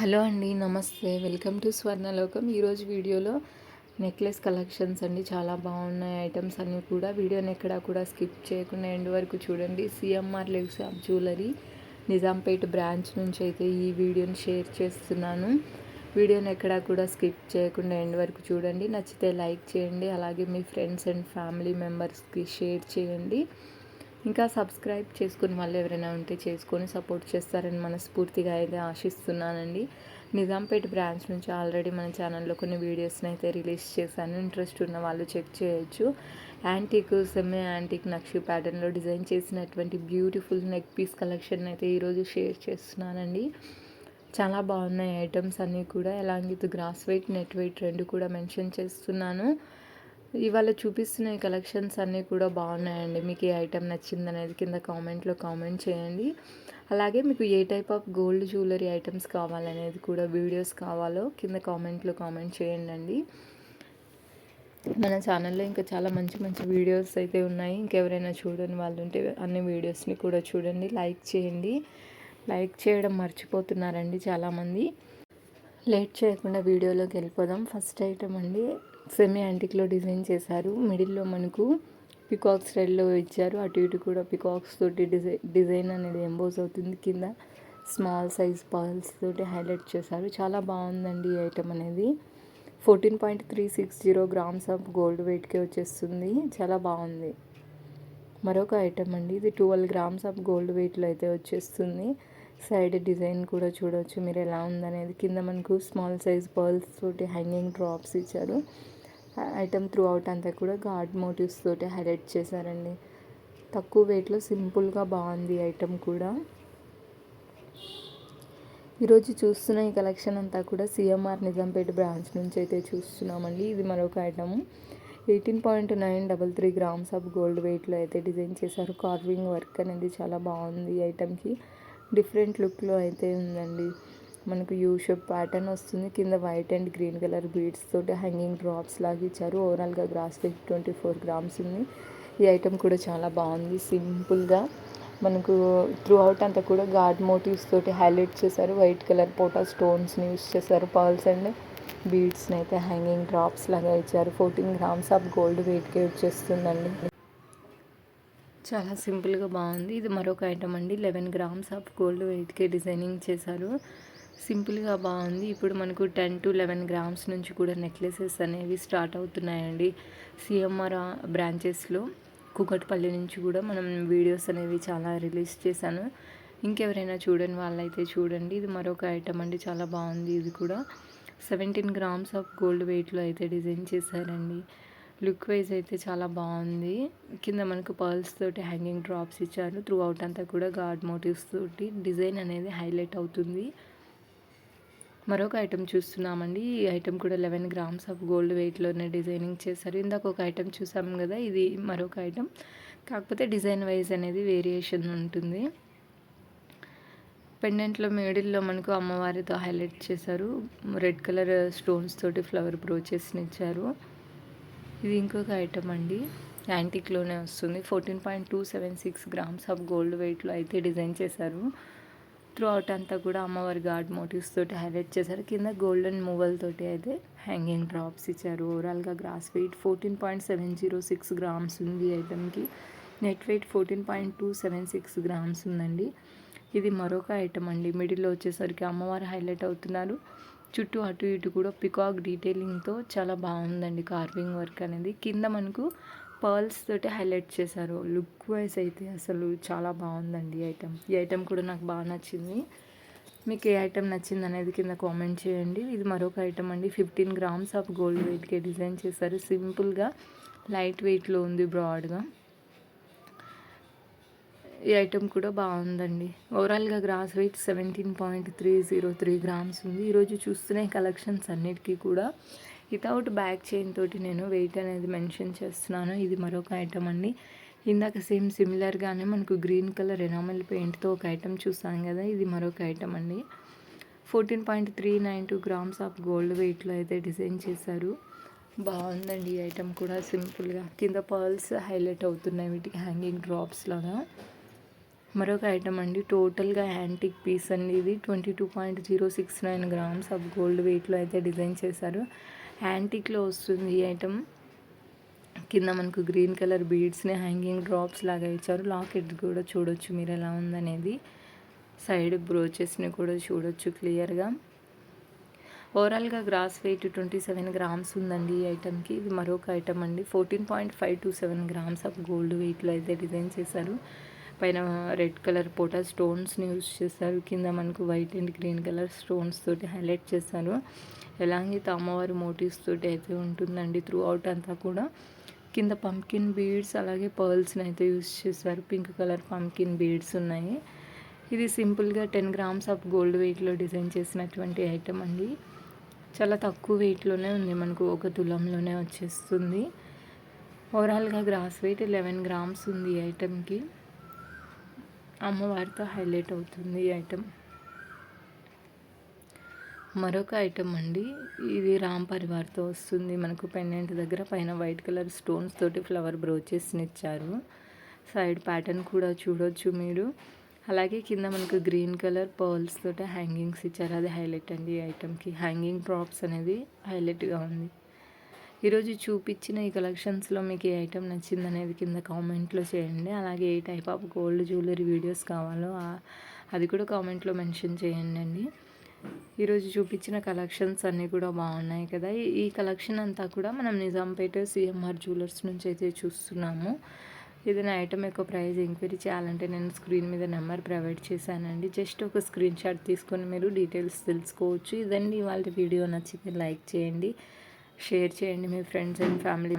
Hello అండి, నమస్తే. Welcome to Swarnalokam. ఈరోజు వీడియోలో నెక్లెస్ కలెక్షన్స్ అండి. చాలా బాగున్నాయి ఐటమ్స్ అన్నీ కూడా. వీడియోని ఎక్కడా కూడా స్కిప్ చేయకుండా ఎండ్ వరకు చూడండి. CMR legs of jewellery Nizampet branch నుంచి అయితే ఈ వీడియోని షేర్ చేస్తున్నాను. వీడియోని ఎక్కడా కూడా స్కిప్ చేయకుండా ఎండ్ వరకు చూడండి. నచ్చితే లైక్ చేయండి, అలాగే మీ ఫ్రెండ్స్ అండ్ ఫ్యామిలీ మెంబర్స్కి షేర్ చేయండి. ఇంకా సబ్స్క్రైబ్ చేసుకుని వాళ్ళు ఎవరైనా ఉంటే చేసుకొని సపోర్ట్ చేస్తారని మనస్ఫూర్తిగా అయితే ఆశిస్తున్నానండి. నిజాంపేట్ బ్రాంచ్ నుంచి ఆల్రెడీ మన ఛానల్లో కొన్ని వీడియోస్ని అయితే రిలీజ్ చేశాను. ఇంట్రెస్ట్ ఉన్న వాళ్ళు చెక్ చేయొచ్చు. యాంటిక్, సెమీ యాంటిక్ నక్షి ప్యాటర్న్లో డిజైన్ చేసినటువంటి బ్యూటిఫుల్ నెక్ పీస్ కలెక్షన్ అయితే ఈరోజు షేర్ చేస్తున్నానండి. చాలా బాగున్నాయి ఐటమ్స్ అన్నీ కూడా. Along with gross weight, net weight రెండు కూడా మెన్షన్ చేస్తున్నాను. ఇవాళ చూపిస్తున్న ఈ కలెక్షన్స్ అన్నీ కూడా బాగున్నాయండి. మీకు ఏ ఐటెం నచ్చిందనేది కింద కామెంట్లో కామెంట్ చేయండి. అలాగే మీకు ఏ type of gold jewellery items కావాలనేది కూడా వీడియోస్ కావాలో కింద కామెంట్లో కామెంట్ చేయండి అండి. మన ఛానల్లో ఇంకా చాలా మంచి మంచి వీడియోస్ అయితే ఉన్నాయి. ఇంకెవరైనా చూడని వాళ్ళు ఉంటే అన్ని వీడియోస్ని కూడా చూడండి, లైక్ చేయండి. లైక్ చేయడం మర్చిపోతున్నారండి చాలామంది. లేట్ చేయకుండా వీడియోలోకి వెళ్ళిపోదాం. ఫస్ట్ ఐటమ్ అండి, సెమీ యాంటిక్లో డిజైన్ చేశారు. మిడిల్లో మనకు పికాక్ స్టైల్లో ఇచ్చారు. అటు ఇటు కూడా పికాక్స్ తోటి డిజైన్ అనేది ఎంబోజ్ అవుతుంది. కింద స్మాల్ సైజ్ పర్ల్స్ తోటి హైలైట్ చేశారు. చాలా బాగుందండి ఈ ఐటమ్ అనేది. 14.360 గ్రామ్స్ ఆఫ్ గోల్డ్ వెయిట్కే వచ్చేస్తుంది. చాలా బాగుంది. మరొక ఐటమ్ అండి, ఇది 12 గ్రామ్స్ ఆఫ్ గోల్డ్ వెయిట్లో అయితే వచ్చేస్తుంది. సైడ్ డిజైన్ కూడా చూడవచ్చు మీరు ఎలా ఉందనేది. కింద మనకు స్మాల్ సైజ్ పర్ల్స్ తోటి హ్యాంగింగ్ డ్రాప్స్ ఇచ్చారు. ఐటమ్ త్రూ అవుట్ అంతా కూడా గాడ్ మోటివ్స్ తోటి హైలైట్ చేశారండి. తక్కువ వెయిట్లో సింపుల్గా బాగుంది ఐటమ్ కూడా. ఈరోజు చూస్తున్న ఈ కలెక్షన్ అంతా కూడా సిఎంఆర్ నిజాంపేట బ్రాంచ్ నుంచి అయితే చూస్తున్నామండి. ఇది మరొక ఐటమ్. 18.933 గ్రామ్స్ ఆఫ్ గోల్డ్ వెయిట్లో అయితే డిజైన్ చేశారు. కార్వింగ్ వర్క్ అనేది చాలా బాగుంది ఈ ఐటమ్కి. డిఫరెంట్ లుక్లో అయితే ఉందండి. మనకు యూ షేప్ ప్యాటర్న్ వస్తుంది. కింద white and green colour beads తోటి హ్యాంగింగ్ డ్రాప్స్ లాగా ఇచ్చారు. ఓవరాల్గా గ్రాస్ వెయిట్ 24 గ్రామ్స్ ఉంది. ఈ ఐటమ్ కూడా చాలా బాగుంది. సింపుల్గా మనకు త్రూ అవుట్ అంతా కూడా గాడ్ మోటివ్స్ తోటి హైలైట్ చేశారు. వైట్ కలర్ పోటా స్టోన్స్ని యూస్ చేశారు. పర్ల్స్ అండ్ బీడ్స్ని అయితే హ్యాంగింగ్ డ్రాప్స్ లాగా ఇచ్చారు. 14 గ్రామ్స్ ఆఫ్ గోల్డ్ వెయిట్కే వచ్చేస్తుందండి. చాలా సింపుల్గా బాగుంది. ఇది మరొక ఐటమ్ అండి. 11 గ్రామ్స్ ఆఫ్ గోల్డ్ వెయిట్కే డిజైనింగ్ చేశారు. సింపుల్గా బాగుంది. ఇప్పుడు మనకు 10 to 11 గ్రామ్స్ నుంచి కూడా నెక్లెసెస్ అనేవి స్టార్ట్ అవుతున్నాయండి. సిఎంఆర్ బ్రాంచెస్లో కూకట్పల్లి నుంచి కూడా మనం వీడియోస్ అనేవి చాలా రిలీజ్ చేశాను. ఇంకెవరైనా చూడని వాళ్ళైతే చూడండి. ఇది మరొక ఐటమ్ అండి. చాలా బాగుంది. ఇది కూడా 17 గ్రామ్స్ ఆఫ్ గోల్డ్ వెయిట్లో అయితే డిజైన్ చేశారండి. లుక్ వైజ్ అయితే చాలా బాగుంది. కింద మనకు పర్ల్స్ తోటి హ్యాంగింగ్ డ్రాప్స్ ఇచ్చారు. త్రూ అవుట్ అంతా కూడా గాడ్ మోటివ్స్ తోటి డిజైన్ అనేది హైలైట్ అవుతుంది. మరొక ఐటమ్ చూస్తున్నామండి. ఈ ఐటమ్ కూడా 11 గ్రామ్స్ ఆఫ్ గోల్డ్ వెయిట్లోనే డిజైనింగ్ చేశారు. ఇందాక ఒక ఐటమ్ చూసాం కదా, ఇది మరొక ఐటమ్. కాకపోతే డిజైన్ వైజ్ అనేది వేరియేషన్ ఉంటుంది. పెండెంట్లో మిడిల్లో మనకు అమ్మవారితో హైలైట్ చేశారు. రెడ్ కలర్ స్టోన్స్ తోటి ఫ్లవర్ బ్రోచెస్ని ఇచ్చారు. ఇది ఇంకొక ఐటమ్ అండి. యాంటిక్లోనే వస్తుంది. 14.276 గ్రామ్స్ ఆఫ్ గోల్డ్ వెయిట్లో అయితే డిజైన్ చేశారు. త్రూ అవుట్ అంతా కూడా అమ్మవారి గాడ్ మోటివ్స్ తోటి హైలైట్ చేశారు. కింద గోల్డెన్ మూవల్ తోటి అయితే హ్యాంగింగ్ డ్రాప్స్ ఇచ్చారు. ఓవరాల్గా గ్రాస్ వెయిట్ 14.706 గ్రామ్స్ ఉంది ఐటమ్కి. నెట్ వెయిట్ 14.276 గ్రామ్స్ ఉందండి. ఇది మరొక ఐటమ్ అండి. మిడిల్లో వచ్చేసరికి అమ్మవారు హైలైట్ అవుతున్నారు. చుట్టూ అటు ఇటు కూడా పికాక్ డీటెయిలింగ్తో చాలా బాగుందండి కార్వింగ్ వర్క్ అనేది. కింద మనకు పర్ల్స్ తోటి హైలైట్ చేశారు. లుక్ వైజ్ అయితే అసలు చాలా బాగుందండి ఈ ఐటమ్ కూడా నాకు బాగా నచ్చింది. మీకు ఏ ఐటమ్ నచ్చింది అనేది కింద కామెంట్ చేయండి. ఇది మరొక ఐటమ్ అండి. 15 గ్రామ్స్ ఆఫ్ గోల్డ్ వెయిట్కే డిజైన్ చేశారు. సింపుల్గా లైట్ వెయిట్లో ఉంది, బ్రాడ్గా. ఈ ఐటమ్ కూడా బాగుందండి. ఓవరాల్గా గ్రాస్ వెయిట్ 17.303 గ్రామ్స్ ఉంది. ఈరోజు చూస్తున్న కలెక్షన్స్ అన్నిటికీ కూడా వితౌట్ బ్యాక్ చైన్ తోటి నేను వెయిట్ అనేది మెన్షన్ చేస్తున్నాను. ఇది మరొక ఐటమ్ అండి. ఇందాక సేమ్ సిమిలర్గానే మనకు గ్రీన్ కలర్ ఎనామెల్ పెయింట్తో ఒక ఐటమ్ చూసాం కదా, ఇది మరొక ఐటమ్ అండి. 14.392 గ్రామ్స్ ఆఫ్ గోల్డ్ వెయిట్లో అయితే డిజైన్ చేశారు. బాగుందండి ఈ ఐటమ్ కూడా. సింపుల్గా కింద పర్ల్స్ హైలైట్ అవుతున్నాయి వీటికి హ్యాంగింగ్ డ్రాప్స్ లాగా. మరొక ఐటమ్ అండి, టోటల్గా యాంటిక్ పీస్ అండి. ఇది 22.069 గ్రామ్స్ ఆఫ్ గోల్డ్ వెయిట్లో అయితే డిజైన్ చేశారు. యాంటిక్లో వస్తుంది ఈ ఐటమ్. కింద మనకు గ్రీన్ కలర్ బీడ్స్ని హ్యాంగింగ్ డ్రాప్స్ లాగా ఇచ్చారు. లాకెట్ కూడా చూడొచ్చు మీరు ఎలా ఉందనేది. సైడ్ బ్రోచెస్ని కూడా చూడొచ్చు క్లియర్గా. ఓవరాల్గా గ్రాస్ వెయిట్ 27 గ్రామ్స్ ఉందండి ఈ ఐటమ్కి. ఇది మరొక ఐటమ్ అండి, 14.527 గ్రామ్స్ ఆఫ్ గోల్డ్ వెయిట్లో అయితే డిజైన్ చేశారు. పైన రెడ్ కలర్ పోటా స్టోన్స్ని యూజ్ చేశారు. కింద మనకు white and green colour stones తోటి హైలైట్ చేశారు. ఎలాగే అమ్మవారి మోటివ్స్ తోటి అయితే ఉంటుందండి త్రూ అవుట్ అంతా కూడా. కింద పంకిన్ బీడ్స్ అలాగే పర్ల్స్ని అయితే యూజ్ చేశారు. పింక్ కలర్ పంకిన్ బీడ్స్ ఉన్నాయి. ఇది సింపుల్గా 10 గ్రామ్స్ ఆఫ్ గోల్డ్ వెయిట్లో డిజైన్ చేసినటువంటి ఐటమ్ అండి. చాలా తక్కువ వెయిట్లోనే ఉంది, మనకు 1 తులంలోనే వచ్చేస్తుంది. ఓవరాల్గా గ్రాస్ వెయిట్ 11 గ్రామ్స్ ఉంది ఈ ఐటమ్కి. అమ్మవారితో హైలైట్ అవుతుంది ఈ ఐటమ్. మరొక ఐటమ్ అండి, ఇది రామ్ పరివార్తో వస్తుంది. మనకు పెండెంట్ దగ్గర పైన వైట్ కలర్ స్టోన్స్ తోటి ఫ్లవర్ బ్రోచెస్ని ఇచ్చారు. సైడ్ ప్యాటర్న్ కూడా చూడొచ్చు మీరు. అలాగే కింద మనకు గ్రీన్ కలర్ పర్ల్స్ తోటి హ్యాంగింగ్స్ ఇచ్చారు. అది హైలైట్ అండి ఈ ఐటమ్కి. హ్యాంగింగ్ డ్రాప్స్ అనేది హైలైట్గా ఉంది. ఈరోజు చూపించిన ఈ కలెక్షన్స్లో మీకు ఏ ఐటమ్ నచ్చింది అనేది కింద కామెంట్లో చేయండి. అలాగే ఏ type of gold jewellery videos కావాలో అది కూడా కామెంట్లో మెన్షన్ చేయండి అండి. ఈరోజు చూపించిన కలెక్షన్స్ అన్నీ కూడా బాగున్నాయి కదా. ఈ కలెక్షన్ అంతా కూడా మనం నిజాంపేట సిఎంఆర్ జ్యువెలర్స్ నుంచి అయితే చూస్తున్నాము. ఏదైనా ఐటమ్ యొక్క ప్రైస్ ఎంక్వైరీ చేయాలంటే నేను స్క్రీన్ మీద నెంబర్ ప్రొవైడ్ చేశానండి. జస్ట్ ఒక స్క్రీన్ షాట్ తీసుకొని మీరు డీటెయిల్స్ తెలుసుకోవచ్చు. ఇదండి ఇవాళ వీడియో. నచ్చితే లైక్ చేయండి, షేర్ చేయండి మీ ఫ్రెండ్స్ అండ్ ఫ్యామిలీ